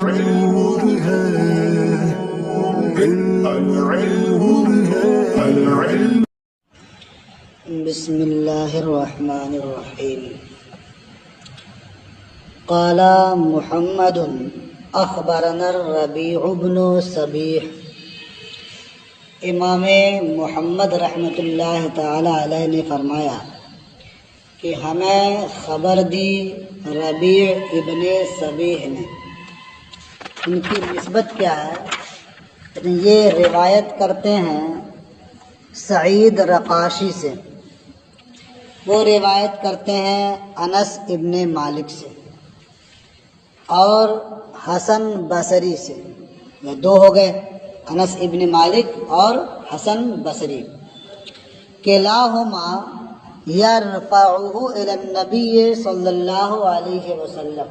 بسم اللہ الرحمن الرحیم۔ قال محمد اخبرنا الربیع بن صبیح۔ امام محمد رحمۃ اللہ تعالی علیہ نے فرمایا کہ ہمیں خبر دی ربیع ابن صبیح نے۔ ان کی نسبت کیا ہے؟ یہ روایت کرتے ہیں سعید رقاشی سے، وہ روایت کرتے ہیں انس ابن مالک سے اور حسن بصری سے۔ یہ دو ہو گئے، انس ابن مالک اور حسن بصری۔ کلاہما یرفعہ الی النبی صلی اللہ علیہ وسلم۔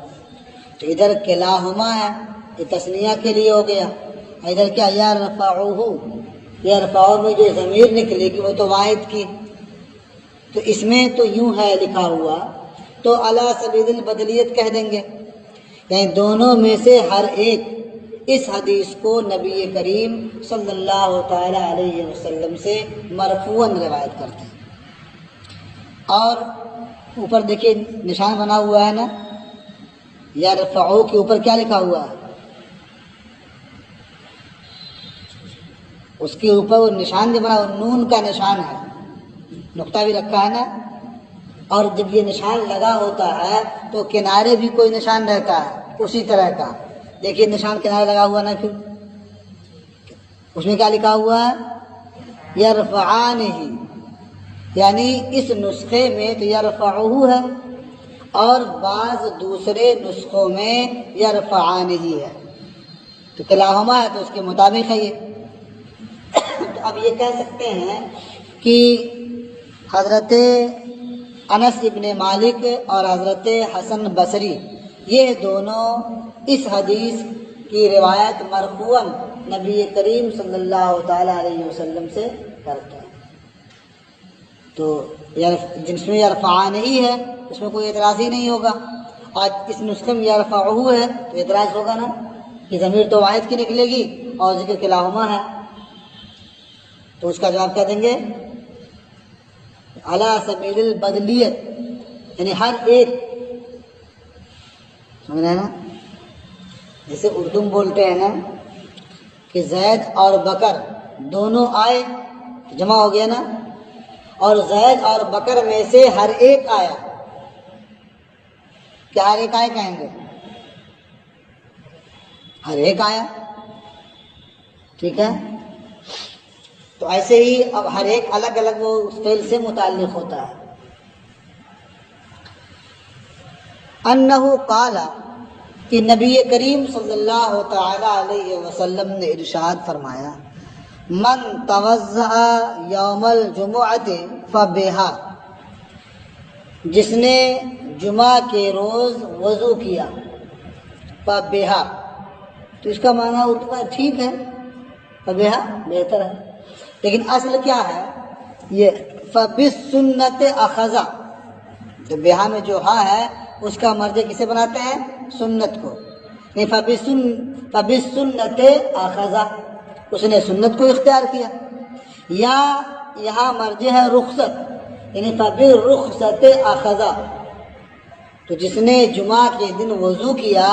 تو ادھر کلاہما ہے، یہ تثنیہ کے لیے ہو گیا، ادھر کیا یرفعہ، یرفعہ میں جو ضمیر نکلے گی وہ تو واحد کی، تو اس میں تو یوں ہے لکھا ہوا، تو علی سبیل البدلیت کہہ دیں گے، یعنی دونوں میں سے ہر ایک اس حدیث کو نبی کریم صلی اللہ تعالی علیہ وسلم سے مرفوعاً روایت کرتے ہیں۔ اور اوپر دیکھیے نشان بنا ہوا ہے نا، یرفعو کے اوپر کیا لکھا ہوا ہے؟ اس کے اوپر وہ نشان جو بنا وہ نون کا نشان ہے، نقطہ بھی رکھا ہے نا، اور جب یہ نشان لگا ہوتا ہے تو کنارے بھی کوئی نشان رہتا ہے اسی طرح کا۔ دیکھیے نشان کنارے لگا ہوا نا، پھر اس میں کیا لکھا ہوا ہے؟ یرفعانہ، یعنی اس نسخے میں تو یرفعہ ہے اور بعض دوسرے نسخوں میں یرفعانہ ہے، تو کلاہما ہے تو اس کے مطابق ہے یہ۔ تو اب یہ کہہ سکتے ہیں کہ حضرت انس ابن مالک اور حضرت حسن بصری یہ دونوں اس حدیث کی روایت مرفوعاً نبی کریم صلی اللہ تعالی علیہ وسلم سے کرتے ہیں۔ تو جس میں یرفعان ہی ہے اس میں کوئی اعتراض ہی نہیں ہوگا، آج اس نسخے میں یرفعہ ہے تو اعتراض ہوگا نا، کہ ضمیر تو واحد کی نکلے گی اور ذکر کلاہما ہے، تو اس کا جواب کیا دیں گے؟ علی سبیل البدلیت، یعنی ہر ایک، سمجھ رہے ہیں نا، جیسے اردو میں بولتے ہیں نا کہ زید اور بکر دونوں آئے، جمع ہو گیا نا، اور زید اور بکر میں سے ہر ایک آیا، کیا ہر ایک آئے کہیں گے؟ ہر ایک آیا، ٹھیک ہے؟ تو ایسے ہی اب ہر ایک الگ الگ وہ اس فعل سے متعلق ہوتا ہے۔ انہ قال، کہ نبی کریم صلی اللہ تعالی علیہ وسلم نے ارشاد فرمایا، من توضأ یوم الجمعۃ فبہا، جس نے جمعہ کے روز وضو کیا، فبہا، تو اس کا معنی اردو میں ٹھیک ہے، فبہا بہتر ہے، لیکن اصل کیا ہے یہ فبالسنت اخذ، تو بہا میں جو ہاں ہے اس کا مرجع کسے بناتے ہیں؟ سنت کو، یعنی فبالسنت اخذ، اس نے سنت کو اختیار کیا، یا یہاں مرجع ہے رخصت، یعنی فبالرخصت اخذ، تو جس نے جمعہ کے دن وضو کیا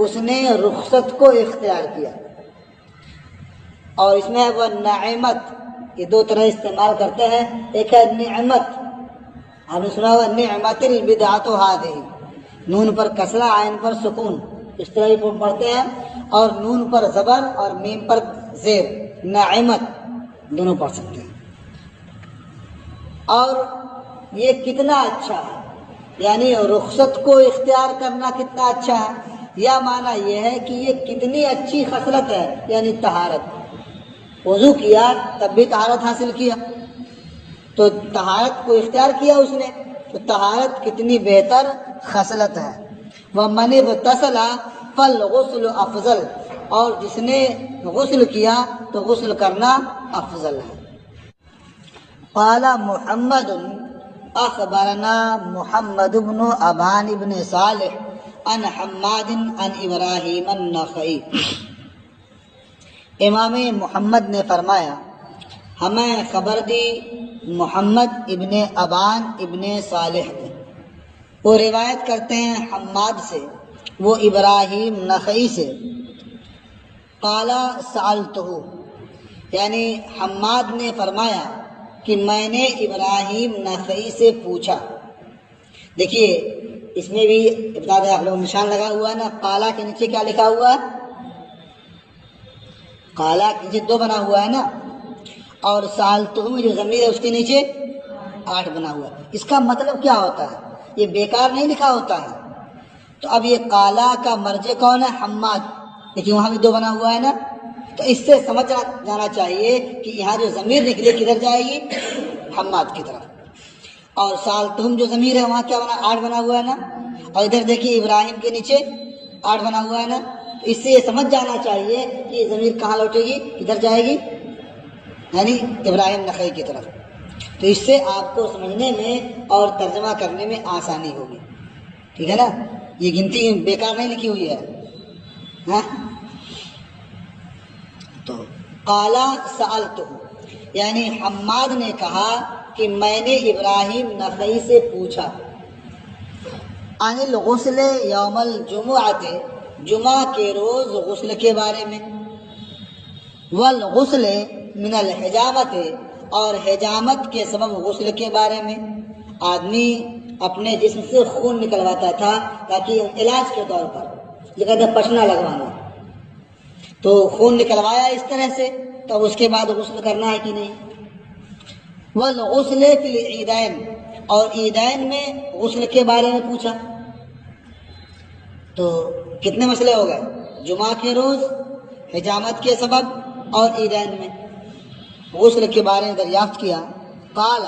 اس نے رخصت کو اختیار کیا۔ اور اس میں وہ نعمت، یہ دو طرح استعمال کرتے ہیں، ایک ہے نعمت، آپ نے سنا ہوا نعمت البدعۃ ہذہ، نون پر کسرہ عین پر سکون، اس طرح ہی پڑھتے ہیں، اور نون پر زبر اور میم پر زیر، نعمت دونوں پڑھ سکتے ہیں۔ اور یہ کتنا اچھا ہے، یعنی رخصت کو اختیار کرنا کتنا اچھا ہے، یا معنی یہ ہے کہ یہ کتنی اچھی خصلت ہے، یعنی طہارت، وضو کیا تب بھی طہارت حاصل کیا، تو طہارت کو اختیار کیا اس نے، تو طہارت کتنی بہتر خصلت ہے۔ وَمَنِ اغْتَسَلَ فَالْغُسْلُ أَفْضَلُ، اور جس نے غسل کیا تو غسل کرنا افضل ہے۔ قال محمد اخبرنا محمد بن ابان بن صالح عن حماد عن ابراہیم النخعی، امام محمد نے فرمایا ہمیں خبر دی محمد ابن ابان ابن صالح نے، وہ روایت کرتے ہیں حماد سے، وہ ابراہیم نخعی سے، قال سألتہ، یعنی حماد نے فرمایا کہ میں نے ابراہیم نخعی سے پوچھا۔ دیکھیے اس میں بھی ابتدا آپ لوگ نشان لگا ہوا ہے نا، قالا کے نیچے کیا لکھا ہوا ہے؟ قالا کے نیچے 2 بنا ہوا ہے نا، اور سالتہ جو ضمیر ہے اس کے نیچے 8 بنا ہوا ہے۔ اس کا مطلب کیا ہوتا ہے؟ یہ بیکار نہیں لکھا ہوتا ہے۔ تو اب یہ قالا کا مرجع کون ہے؟ حماد، لیکن وہاں بھی 2 بنا ہوا ہے نا، تو اس سے سمجھ جانا چاہیے کہ یہاں جو ضمیر نکلے کدھر جائے گی؟ حماد کی طرف۔ اور سالتہم جو ضمیر ہے وہاں کیا بنا؟ 8 بنا ہوا ہے نا، اور ادھر دیکھیے ابراہیم کے نیچے 8 بنا ہوا ہے نا، تو اس سے یہ سمجھ جانا چاہیے کہ یہ ضمیر کہاں لوٹے گی؟ ادھر جائے گی، یعنی ابراہیم نخعی کی طرف۔ تو اس سے آپ کو سمجھنے میں اور ترجمہ کرنے میں آسانی ہوگی، ٹھیک ہے نا؟ یہ گنتی بیکار نہیں لکھی ہوئی ہے ہاں؟ تو قالا سألتہ، یعنی حماد نے کہا کہ میں نے ابراہیم نخعی سے پوچھا، عن الغسل یوم الجمعۃ، جمعہ کے روز غسل کے بارے میں، والغسل من الحجامت، اور حجامت کے سبب غسل کے بارے میں۔ آدمی اپنے جسم سے خون نکلواتا تھا تاکہ علاج کے طور پر، یہ کہتے ہیں پچنا لگوانا، تو خون نکلوایا اس طرح سے، تو اب اس کے بعد غسل کرنا ہے کہ نہیں۔ والغسل فی العیدین، اور عیدین میں غسل کے بارے میں پوچھا۔ تو کتنے مسئلے ہو گئے؟ جمعہ کے روز، حجامت کے سبب، اور عیدین میں غسل کے بارے میں دریافت کیا۔ قال،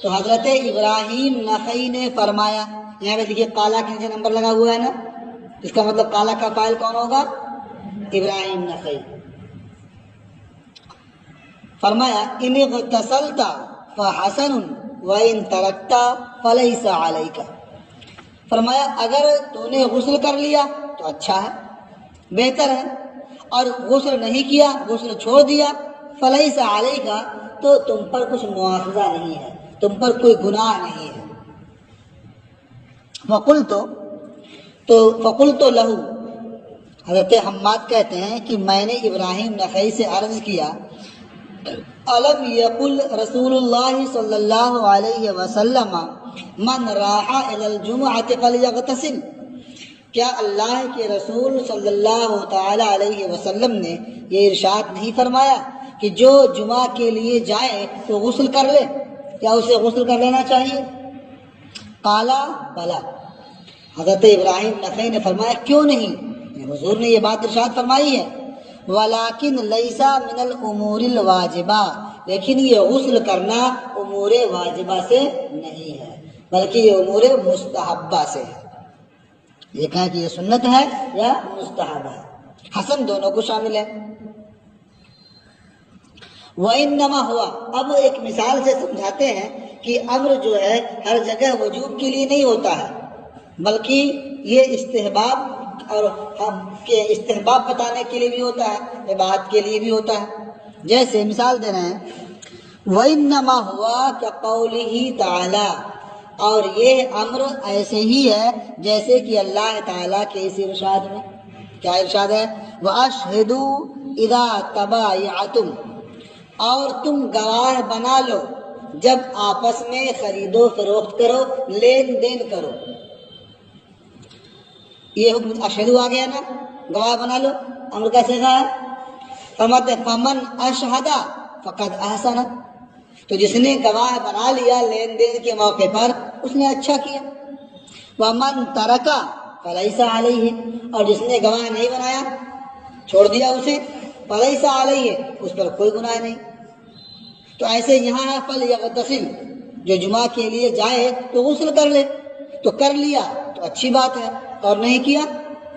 تو حضرت ابراہیم نخعی نے فرمایا، یہاں پہ دیکھیے قالا کے نیچے نمبر لگا ہوا ہے نا، اس کا مطلب قالا کا فاعل کون ہوگا؟ ابراہیم نخعی۔ فرمایا ان اغتسلت فحسن وان ترکت فلیس علیک، فرمایا اگر تو نے غسل کر لیا تو اچھا ہے، بہتر ہے، اور غسل نہیں کیا، غسل چھوڑ دیا، فلیس علیک، تو تم پر کچھ مواخذہ نہیں ہے، تم پر کوئی گناہ نہیں ہے۔ فقلت لہو، حضرت حماد کہتے ہیں کہ میں نے ابراہیم نخعی سے عرض کیا، الم یقل رسول اللہ صلی اللہ علیہ وسلم من راح الی الجمعۃ فلیغتسل، کیا اللہ کے رسول صلی اللہ تعالی علیہ وسلم نے یہ ارشاد نہیں فرمایا کہ جو جمعہ کے لیے جائے تو غسل کر لے، یا اسے غسل کر لینا چاہیے؟ قالا بلا، حضرت ابراہیم نخعی نے فرمایا کیوں نہیں، حضور نے یہ بات ارشاد فرمائی ہے، ولیکن لیسا من الامور الواجبہ، لیکن یہ غسل کرنا امور واجبہ سے نہیں ہے، بلکہ یہ امور مستحبہ سے ہے۔ یہ کہا کہ یہ سنت ہے یا مستحب ہے، حسن دونوں کو شامل ہے۔ وَإِنَّمَا ہوا، اب ایک مثال سے سمجھاتے ہیں کہ امر جو ہے ہر جگہ وجوب کے لیے نہیں ہوتا ہے، بلکہ یہ استحباب اور ہم کے استحباب بتانے کے لیے بھی ہوتا ہے، عبادت کے لیے بھی ہوتا ہے۔ جیسے مثال دے رہے ہیں، وَإِنَّمَا ہوا كَقَوْلِهِ تَعَالَى، اور یہ امر ایسے ہی ہے جیسے کہ اللہ تعالیٰ کے اس ارشاد میں، کیا ارشاد ہے؟ وَأَشْهِدُوا إِذَا تَبَايَعْتُمْ، اور تم گواہ بنا لو جب آپس میں خرید و فروخت کرو، لین دین کرو۔ یہ حکم اشہدو آ گیا نا، گواہ بنا لو، امر کا صیغہ ہے۔ فرماتے فمن اشہدا فقد احسن، تو جس نے گواہ بنا لیا لین دین کے موقع پر اس نے اچھا کیا۔ ومن ترکا فلیس علیہ، اور جس نے گواہ نہیں بنایا، چھوڑ دیا اسے، فلیس علیہ، اس پر کوئی گناہ نہیں۔ تو ایسے یہاں ہے فلیغتسل، جو جمعہ کے لیے جائے تو غسل کر لے، تو کر لیا تو اچھی بات ہے، اور نہیں کیا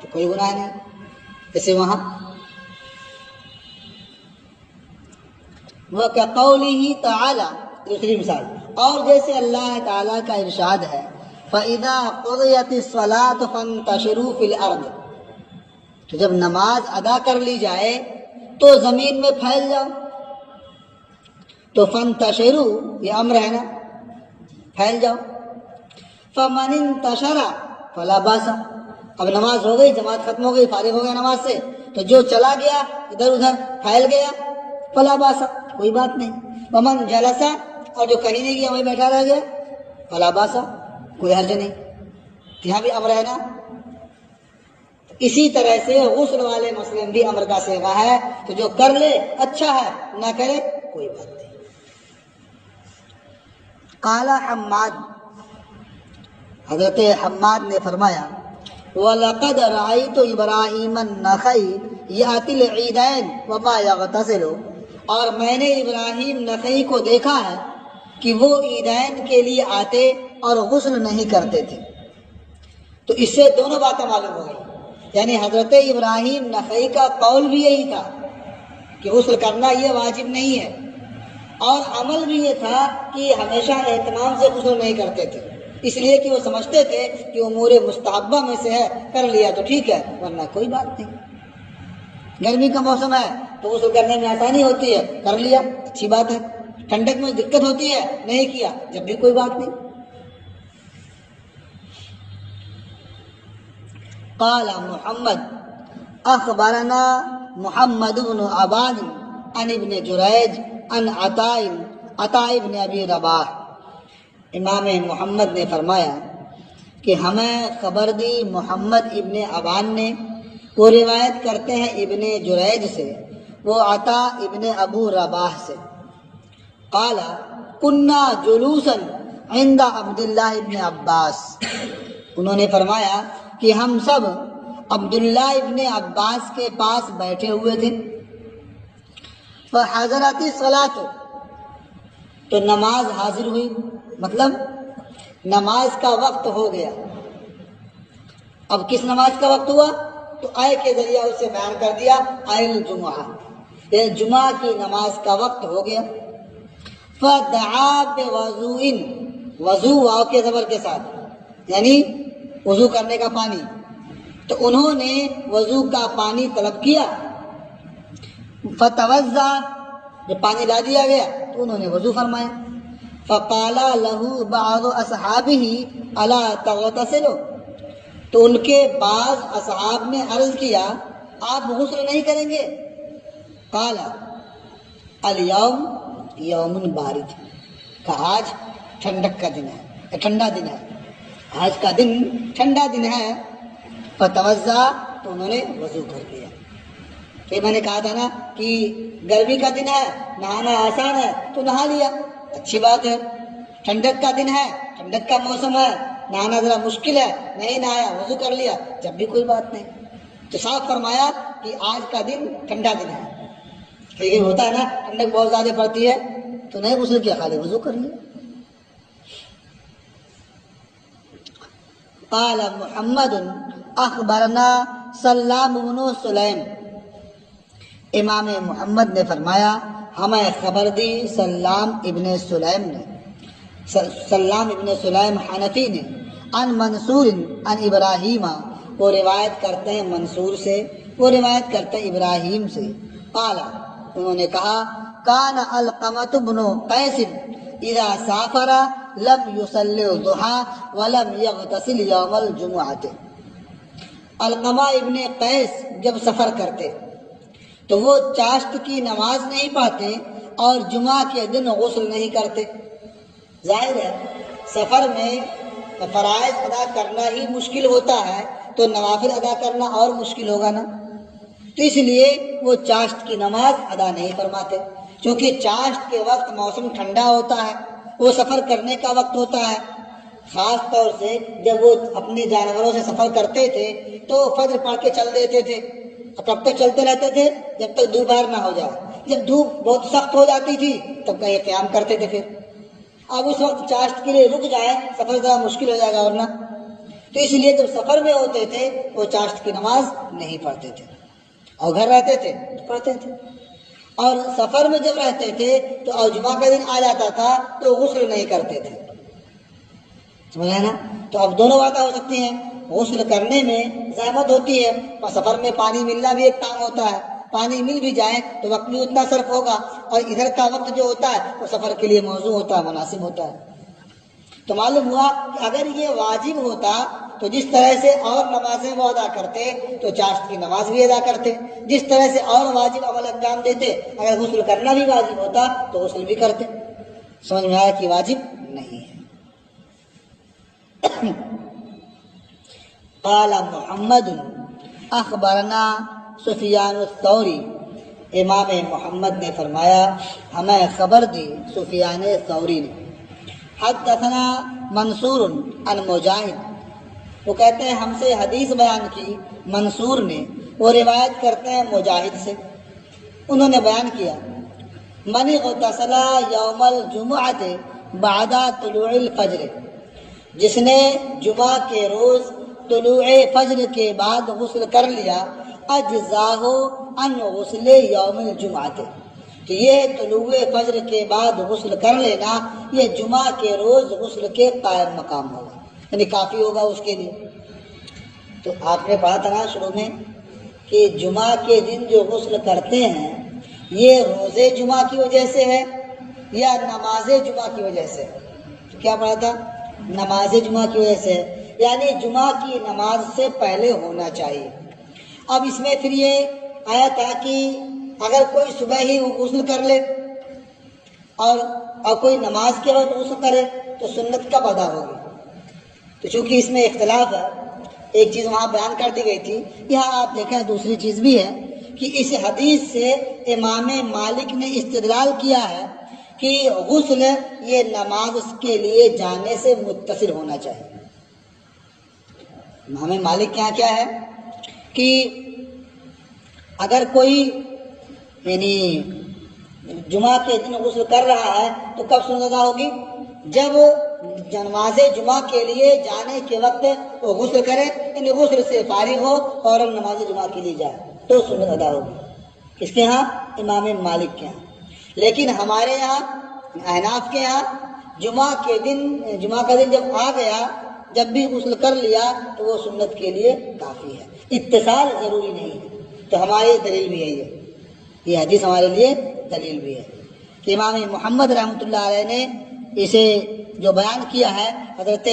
تو کوئی گناہ نہیں۔ جیسے وہاں وَكَقَوْلِهِ تَعَالَى، دوسری مثال، اور جیسے اللہ تعالیٰ کا ارشاد ہے، فَإِذَا قُضِيَتِ الصَّلَاةُ فَانتَشِرُوا فِي الْأَرْضِ، تو جب نماز ادا کر لی جائے تو زمین میں پھیل جاؤ. تو فَانتَشِرُوا یہ امر ہے نا، پھیل جاؤ. فَمَنِ انتَشَرَ فَلَا بَأْسَ، اب نماز ہو گئی، جماعت ختم ہو گئی، فارغ ہو گیا نماز سے، تو جو چلا گیا ادھر ادھر پھیل گیا، فَلَا بَأْسَ کوئی بات نہیں. وَمَنْ جَلَسَ اور جو کہیں نہیں گیا وہیں بیٹھا رہ گیا، فَلَا بَأْسَ کوئی حرج نہیں. یہاں بھی امر ہے نا. اسی طرح سے غسل والے مسئلے میں بھی امر کا صیغہ ہے، تو جو کر لے اچھا ہے، نہ کرے کوئی بات نہیں. قال حماد، حضرت حماد نے فرمایا وَلَقَدْ رَأَيْتُ إِبْرَاهِيمَ النَّخَعِيَ يَأْتِي الْعِيدَيْنِ وَمَا يَغْتَسِلُ، اور میں نے ابراہیم نخعی کو دیکھا ہے کہ وہ عیدین کے لیے آتے اور غسل نہیں کرتے تھے. تو اس سے دونوں باتیں معلوم ہو گئی، یعنی حضرت ابراہیم نخعی کا قول بھی یہی تھا کہ غسل کرنا یہ واجب نہیں ہے، اور عمل بھی یہ تھا کہ ہمیشہ اہتمام سے غسل نہیں کرتے تھے، اس لیے کہ وہ سمجھتے تھے کہ امور مستحبہ میں سے ہے، کر لیا تو ٹھیک ہے ورنہ کوئی بات نہیں. گرمی کا موسم ہے تو غسل کرنے میں آسانی ہوتی ہے، کر لیا اچھی بات ہے. ٹھنڈک میں دقت ہوتی ہے، نہیں کیا جب بھی کوئی بات نہیں. قال محمد اخبرنا محمد بن عبان عن ابن جریج عن عطاء ابن ابی رباح، امام محمد نے فرمایا کہ ہمیں خبر دی محمد ابن عبان نے، وہ روایت کرتے ہیں ابن جریج سے، وہ عطاء ابن ابو رباح سے. قال كنا جلوسا عند عبداللہ ابن عباس، انہوں نے فرمایا کہ ہم سب عبداللہ ابن عباس کے پاس بیٹھے ہوئے تھے. فحضرت الصلاۃ، تو نماز حاضر ہوئی، مطلب نماز کا وقت ہو گیا. اب کس نماز کا وقت ہوا؟ تو آئے کے ذریعہ اسے بیان کر دیا، آئے الجمعہ، یہ جمعہ کی نماز کا وقت ہو گیا. فدعا بوضوء، وضو واو کے زبر کے ساتھ، یعنی وضو کرنے کا پانی، تو انہوں نے وضو کا پانی طلب کیا. فتوضا، جب پانی لا دیا گیا تو انہوں نے وضو فرمایا. فقال له بعض اصحابہ الا تغتسل، تو ان کے بعض اصحاب نے عرض کیا آپ غسل نہیں کریں گے؟ قال اليوم یوم بارد، کہ آج ٹھنڈک کا دن ہے، ٹھنڈا دن ہے، آج کا دن ٹھنڈا دن ہے. فتوضا، تو انہوں نے وضو کر لیا. تو میں نے کہا تھا نا کہ گرمی کا دن ہے، نہانا آسان ہے تو نہا لیا، اچھی بات ہے. ٹھنڈک کا دن ہے، ٹھنڈک کا موسم ہے، نہانا ذرا مشکل ہے، نہیں نہایا وضو کر لیا، جب بھی کوئی بات نہیں. تو صاف فرمایا کہ آج کا دن ٹھنڈا دن ہے. لیکن ہوتا ہے نا ٹھنڈک بہت زیادہ پڑتی ہے تو نہیں غسل کیا، خالی وضو کر لیا. قال محمد اخبرنا سلام بن سلیم، امام محمد نے فرمایا ہمیں خبر دی سلام ابن سلیم نے، سلام ابن سلیم حنفی نے، عن منصور عن ابراہیم، وہ روایت کرتے ہیں منصور سے، وہ روایت کرتے ہیں ابراہیم سے. قال، انہوں نے کہا کان علقمۃ بن قیس اذا سافر لم يصلی الضحى ولم يغتسل یوم الجمعۃ، علقمہ ابن قیس جب سفر کرتے تو وہ چاشت کی نماز نہیں پڑھتے اور جمعہ کے دن غسل نہیں کرتے. ظاہر ہے سفر میں فرائض ادا کرنا ہی مشکل ہوتا ہے تو نوافل ادا کرنا اور مشکل ہوگا نا، تو اس لیے وہ چاشت کی نماز ادا نہیں فرماتے. چونکہ چاشت کے وقت موسم ٹھنڈا ہوتا ہے، وہ سفر کرنے کا وقت ہوتا ہے. خاص طور سے جب وہ اپنے جانوروں سے سفر کرتے تھے تو فجر پڑھ کے چل دیتے تھے، کب تک چلتے رہتے تھے جب تک دوپہر نہ ہو جائے. جب دھوپ بہت سخت ہو جاتی تھی تب کہیں قیام کرتے تھے. پھر اب اس وقت چاشت کے لیے رک جائے سفر ذرا مشکل ہو جائے گا ورنہ، تو اس لیے جب سفر میں ہوتے تھے وہ چاشت کی نماز نہیں پڑھتے تھے، اور گھر رہتے تھے تو پڑھتے تھے. اور سفر میں جب رہتے تھے تو اور جمعہ کا دن آ جاتا تھا تو غسل نہیں کرتے تھے، سمجھا نا. تو تو اب دونوں باتیں ہو سکتی ہیں، غسل کرنے میں زحمت ہوتی ہے اور سفر میں پانی ملنا بھی ایک کام ہوتا ہے، پانی مل بھی جائے تو وقت بھی اتنا صرف ہوگا، اور ادھر کا وقت جو ہوتا ہے وہ سفر کے لیے موزوں ہوتا ہے، مناسب ہوتا ہے۔ تو معلوم ہوا کہ اگر یہ واجب ہوتا تو جس طرح سے اور نمازیں وہ ادا کرتے تو چاشت کی نماز بھی ادا کرتے، جس طرح سے اور واجب عمل انجام دیتے اگر غسل کرنا بھی واجب ہوتا تو غسل بھی کرتے۔ سمجھ میں آیا کہ واجب نہیں ہے۔ قال محمد اخبرنا سفیان الثوری، امام محمد نے فرمایا ہمیں خبر دی سفیان ثوری نے، حدثنا منصور عن مجاہد، وہ کہتے ہیں ہم سے حدیث بیان کی منصور نے، وہ روایت کرتے ہیں مجاہد سے، انہوں نے بیان کیا من اغتسل یوم الجمعۃ بعد طلوع الفجر، جس نے جمعہ کے روز طلوع فجر کے بعد غسل کر لیا، اجزاہ عن غسل یوم الجمعۃ، تو یہ طلوع فجر کے بعد غسل کر لینا یہ جمعہ کے روز غسل کے قائم مقام ہوگا، یعنی کافی ہوگا اس کے لیے۔ تو آپ نے پڑھا تھا نا شروع میں کہ جمعہ کے دن جو غسل کرتے ہیں یہ روزے جمعہ کی وجہ سے ہے یا نماز جمعہ کی وجہ سے؟ تو کیا پڑھا تھا؟ نماز جمعہ کی وجہ سے، یعنی جمعہ کی نماز سے پہلے ہونا چاہیے۔ اب اس میں پھر یہ آیا تھا کہ اگر کوئی صبح ہی غسل کر لے اور کوئی نماز کے وقت غسل کرے تو سنت کب ادا ہوگی؟ تو چونکہ اس میں اختلاف ہے، ایک چیز وہاں بیان کر دی گئی تھی، یہاں آپ دیکھیں دوسری چیز بھی ہے کہ اس حدیث سے امام مالک نے استدلال کیا ہے کہ غسل یہ نماز کے لیے جانے سے متصل ہونا چاہیے۔ امام مالک کے یہاں کیا ہے کہ اگر کوئی یعنی جمعہ کے دن غسل کر رہا ہے تو کب سنت ادا ہوگی؟ جب نماز جمعہ کے لیے جانے کے وقت وہ غسل کرے، یعنی غسل سے فارغ ہو اور نماز جمعہ کے لیے جائے تو سنت ادا ہوگی۔ کس کے ہاں؟ امام مالک کے ہاں۔ لیکن ہمارے یہاں احناف کے یہاں جمعہ کا دن جب آ گیا، جب بھی غسل کر لیا تو وہ سنت کے لیے کافی ہے، اتصال ضروری نہیں ہے۔ تو ہماری دلیل بھی ہے، یہ حدیث ہمارے لیے دلیل بھی ہے کہ امام محمد رحمۃ اللہ علیہ نے اسے جو بیان کیا ہے، حضرت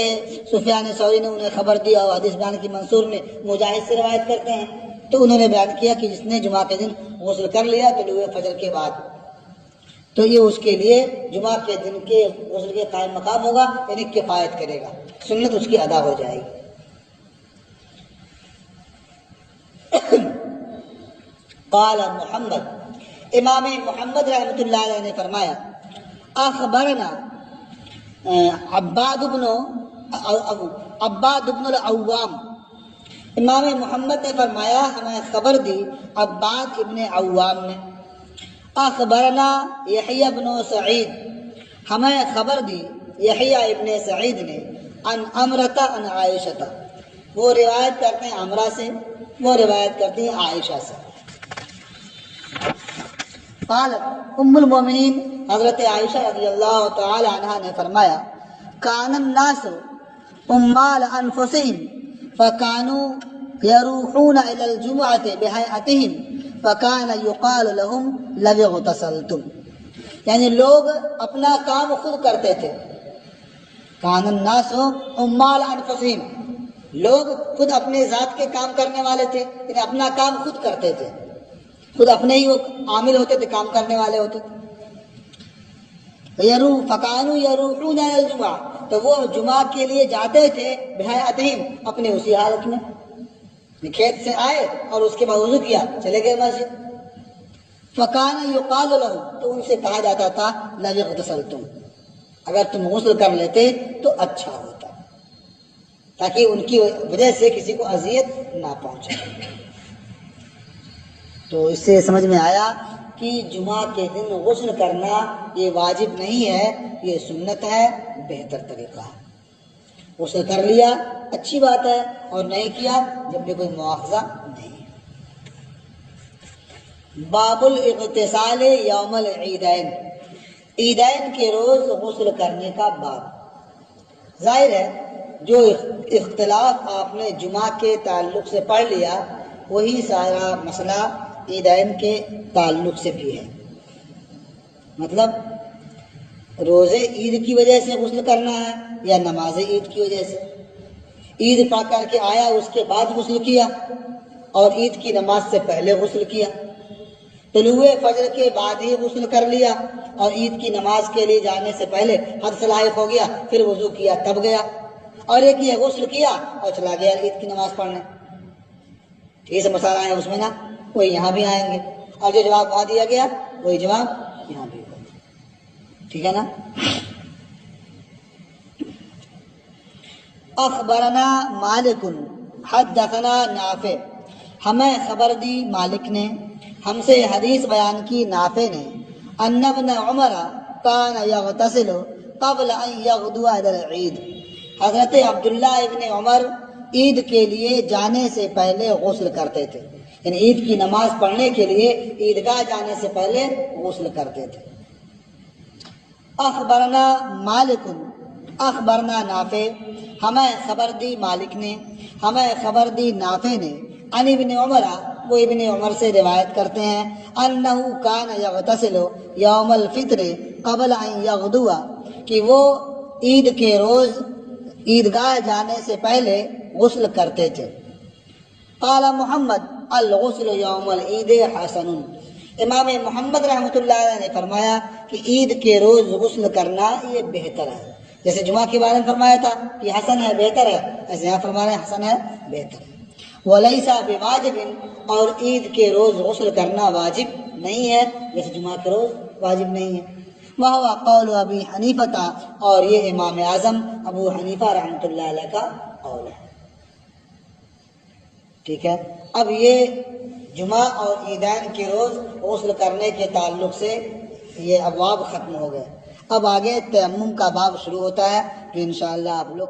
سفیان ثوری نے انہیں خبر دی اور حدیث بیان کی منصور نے مجاہد سے روایت کرتے ہیں، تو انہوں نے بیان کیا کہ جس نے جمعہ کے دن غسل کر لیا طلوع فجر کے بعد تو یہ اس کے لیے جمعہ کے دن کے غسل کے قائم مقام ہوگا، یعنی کفایت کرے گا، سنت اس کی ادا ہو جائے گی۔ قال محمد، امام محمد رحمۃ اللہ علیہ نے فرمایا اخبرنا عباد بن العوام، امام محمد نے فرمایا ہمیں خبر دی عباد ابن عوام نے، اخبرنا یحییٰ بن سعید، ہمیں خبر دی یحییٰ ابن سعید نے، عن عمرۃ عن عائشہ، وہ روایت کرتے ہیں عمرہ سے، وہ روایت کرتی ہیں عائشہ سے۔ قالت ام المومنین، حضرت عائشہ رضی اللہ تعالی عنہا نے فرمایا کان الناس امال انفسهم فكانوا يروحون الى الجمعة بهيئتهم فكان يقال لهم لو اغتسلتم، یعنی لوگ اپنا کام خود کرتے تھے۔ کان الناس امال انفسهم، لوگ خود اپنے ذات کے کام کرنے والے تھے، یعنی اپنا کام خود کرتے تھے، خود اپنے ہی وہ عامل ہوتے تھے، کام کرنے والے ہوتے تھے۔ فَكَانُوا يَرُوحُونَ إِلَى الْجُمْعَةِ، تو وہ جمعہ کے لیے جاتے تھے بِهَيْئَتِهِمْ، اپنے اسی حالت میں، کھیت سے آئے اور اس کے بعد وضو کیا چلے گئے مسجد۔ فَكَانَ يُقَالُ لَهُمْ، تو ان سے کہا جاتا تھا لَوْ اغْتَسَلْتُمْ، اگر تم غسل کر لیتے تو اچھا ہوتا، تاکہ ان کی وجہ سے کسی کو اذیت نہ پہنچے۔ تو اس سے سمجھ میں آیا کہ جمعہ کے دن غسل کرنا یہ واجب نہیں ہے، یہ سنت ہے، بہتر طریقہ ہے۔ غسل کر لیا اچھی بات ہے، اور نہیں کیا جب بھی کوئی مواخذہ نہیں ہے۔ باب الاغتسال یوم العیدین، عیدین کے روز غسل کرنے کا باب۔ ظاہر ہے جو اختلاف آپ نے جمعہ کے تعلق سے پڑھ لیا وہی سارا مسئلہ عیدین کے تعلق سے بھی ہے۔ مطلب روزے عید کی وجہ سے غسل کرنا ہے یا نماز عید کی وجہ سے؟ عید پڑھ کر کے آیا اس کے بعد غسل کیا اور عید کی نماز سے پہلے غسل کیا، طلوع فجر کے بعد ہی غسل کر لیا اور عید کی نماز کے لیے جانے سے پہلے حدث لاحق ہو گیا، پھر وضو کیا تب گیا، اور ایک یہ غسل کیا اور چلا گیا عید کی نماز پڑھنے۔ یہ سب مسائل آئے اس میں نا، وہی یہاں بھی آئیں گے، اور جو جواب وہاں دیا گیا وہی جواب یہاں بھی ہوگا، ٹھیک ہے نا؟ اخبرنا مالک حدثنا نافع، ہمیں خبر دی مالک نے، ہم سے حدیث بیان کی نافع نے، ان ابن عمر کان یغتسل قبل ان یغدو الى العید، حضرت عبداللہ ابن عمر عید کے لیے جانے سے پہلے غسل کرتے تھے، یعنی عید کی نماز پڑھنے کے لیے عیدگاہ جانے سے پہلے غسل کرتے تھے۔ اخبرنا مالک اخبرنا نافع، ہمیں خبر دی مالک نے، ہمیں خبر دی نافع نے، عن ابن عمر، وہ ابن عمر سے روایت کرتے ہیں، انہو کان یغتسل یوم الفطر قبل ان یغدو، کہ وہ عید کے روز عیدگاہ جانے سے پہلے غسل کرتے تھے۔ قال محمد الغسل یوم العید حسن، امام محمد رحمۃ اللہ علیہ نے فرمایا کہ عید کے روز غسل کرنا یہ بہتر ہے، جیسے جمعہ کے بارے میں فرمایا تھا کہ حسن ہے بہتر ہے، ایسے یہاں فرما رہے ہیں حسن ہے بہتر ہے۔ وَلَيْسَ بِوَاجِبٍ، اور عید کے روز غسل کرنا واجب نہیں ہے، جیسے جمعہ کے روز واجب نہیں ہے۔ وَهُوَ قَوْلُ أَبِي حَنِيفَةَ، اور یہ امام اعظم ابو حنیفہ رحمۃ اللہ علیہ کا قول ہے، ٹھیک ہے۔ اب یہ جمعہ اور عیدین کے روز غسل کرنے کے تعلق سے یہ ابواب ختم ہو گئے، اب آگے تیمم کا باب شروع ہوتا ہے جو انشاءاللہ آپ لوگ